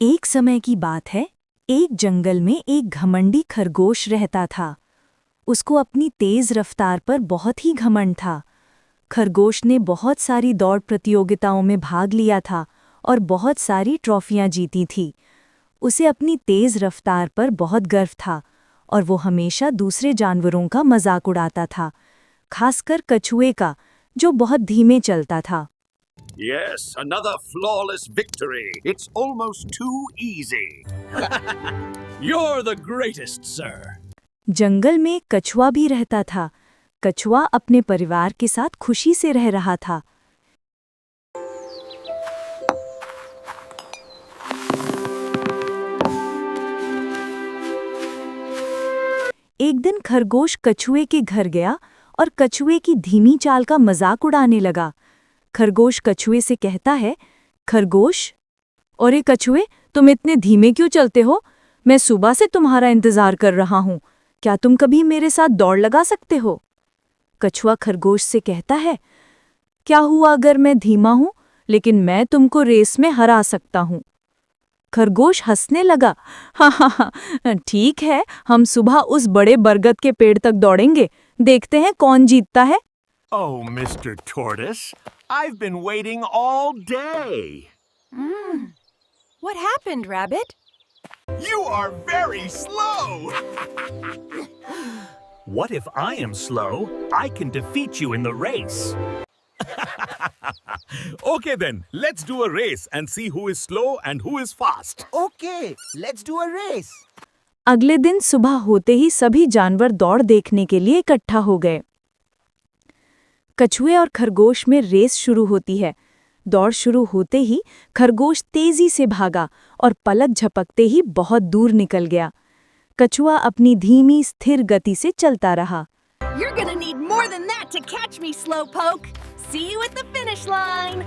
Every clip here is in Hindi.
एक समय की बात है, एक जंगल में एक घमंडी खरगोश रहता था। उसको अपनी तेज रफ्तार पर बहुत ही घमंड था। खरगोश ने बहुत सारी दौड़ प्रतियोगिताओं में भाग लिया था और बहुत सारी ट्रॉफियां जीती थी। उसे अपनी तेज रफ्तार पर बहुत गर्व था और वो हमेशा दूसरे जानवरों का मजाक उड़ाता था, खासकर कछुए का, जो बहुत धीमे चलता था। Yes, another flawless victory. It's almost too easy. You're the greatest, sir. जंगल में कछुआ भी रहता था। कछुआ अपने परिवार के साथ खुशी से रह रहा था। एक दिन खरगोश कछुए के घर गया और कछुए की धीमी चाल का मजाक उड़ाने लगा। खरगोश कछुए से कहता है, खरगोश, अरे कछुए, तुम इतने धीमे क्यों चलते हो? मैं सुबह से तुम्हारा इंतजार कर रहा हूँ। क्या तुम कभी मेरे साथ दौड़ लगा सकते हो? कछुआ खरगोश से कहता है, क्या हुआ अगर मैं धीमा हूँ, लेकिन मैं तुमको रेस में हरा सकता हूँ। खरगोश हंसने लगा, हाँ हाँ हाँ, ठीक है, हम सुबह उस बड़े बरगद के पेड़ तक दौड़ेंगे, देखते हैं कौन जीतता है। Oh, Mr. Tortoise, I've been waiting all day. What happened, Rabbit? You are very slow. What if I am slow? I can defeat you in the race. Okay then, let's do a race and see who is slow and who is fast. Okay, let's do a race. अगले दिन सुबह होते ही सभी जानवर दौड़ देखने के लिए इकट्ठा हो गए। कछुए और खरगोश में रेस शुरू होती है। दौड़ शुरू होते ही खरगोश तेजी से भागा और पलक झपकते ही बहुत दूर निकल गया। कछुआ अपनी धीमी स्थिर गति से चलता रहा। You're gonna need more than that to catch me, Slowpoke. See you at the finish line.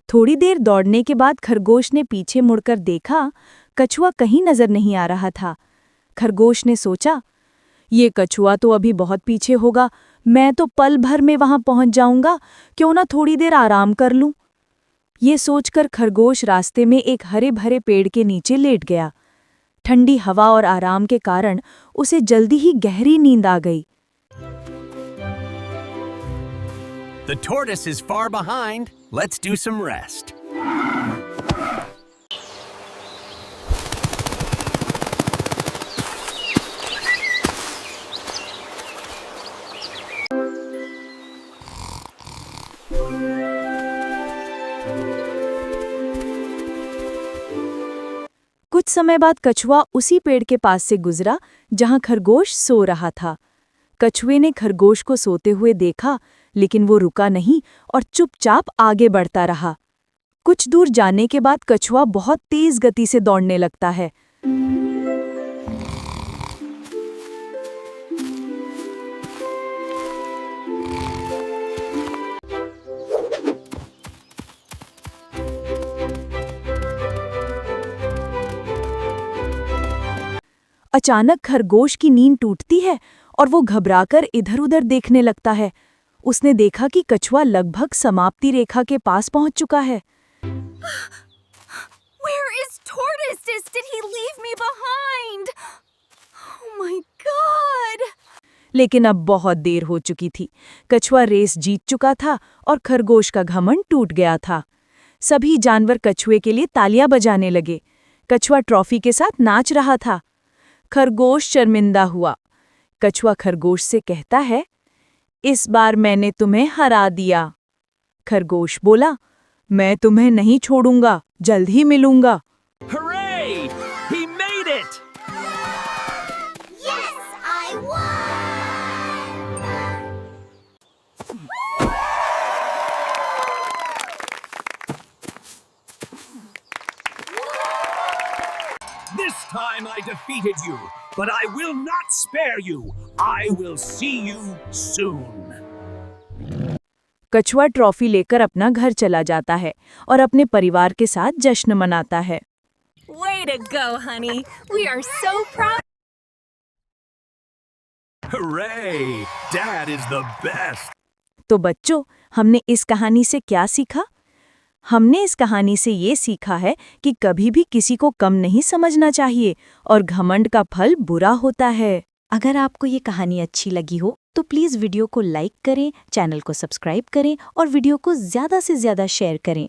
थोड़ी देर दौड़ने के बाद खरगोश ने पीछे मुड़कर देखा, कछुआ कहीं नजर नहीं आ रहा था। खरगोश ने सोचा, ये कछुआ तो अभी बहुत पीछे होगा, मैं तो पल भर में वहां पहुंच जाऊंगा, क्यों ना थोड़ी देर आराम कर लूं। ये सोचकर खरगोश रास्ते में एक हरे भरे पेड़ के नीचे लेट गया। ठंडी हवा और आराम के कारण उसे जल्दी ही गहरी नींद आ गई। The tortoise is far behind. Let's do some rest. कुछ समय बाद कछुआ उसी पेड़ के पास से गुजरा जहां खरगोश सो रहा था। कछुए ने खरगोश को सोते हुए देखा, लेकिन वो रुका नहीं और चुपचाप आगे बढ़ता रहा। कुछ दूर जाने के बाद कछुआ बहुत तेज गति से दौड़ने लगता है। अचानक खरगोश की नींद टूटती है और वो घबराकर इधर-उधर देखने लगता है। उसने देखा कि कछुआ लगभग समाप्ति रेखा के पास पहुंच चुका है। Where is Tortoise? Did he leave me behind? Oh my God! लेकिन अब बहुत देर हो चुकी थी। कछुआ रेस जीत चुका था और खरगोश का घमंड टूट गया था। सभी जानवर कछुए के लिए तालियां बजाने लगे। कछुआ ट्रॉफी के साथ नाच रहा था। खरगोश शर्मिंदा हुआ। कछुआ खरगोश से कहता है, इस बार मैंने तुम्हें हरा दिया। खरगोश बोला, मैं तुम्हें नहीं छोड़ूंगा, जल्द ही मिलूंगा। Hooray! He made it! Yes, I won! This time I defeated you, but I will not spare you. I will see you soon. कछुआ ट्रॉफी लेकर अपना घर चला जाता है और अपने परिवार के साथ जश्न मनाता है। Way to go, honey. We are so proud. Hooray! Dad is the best. तो बच्चों, हमने इस कहानी से क्या सीखा? हमने इस कहानी से ये सीखा है कि कभी भी किसी को कम नहीं समझना चाहिए और घमंड का फल बुरा होता है। अगर आपको ये कहानी अच्छी लगी हो तो प्लीज़ वीडियो को लाइक करें, चैनल को सब्सक्राइब करें और वीडियो को ज़्यादा से ज़्यादा शेयर करें।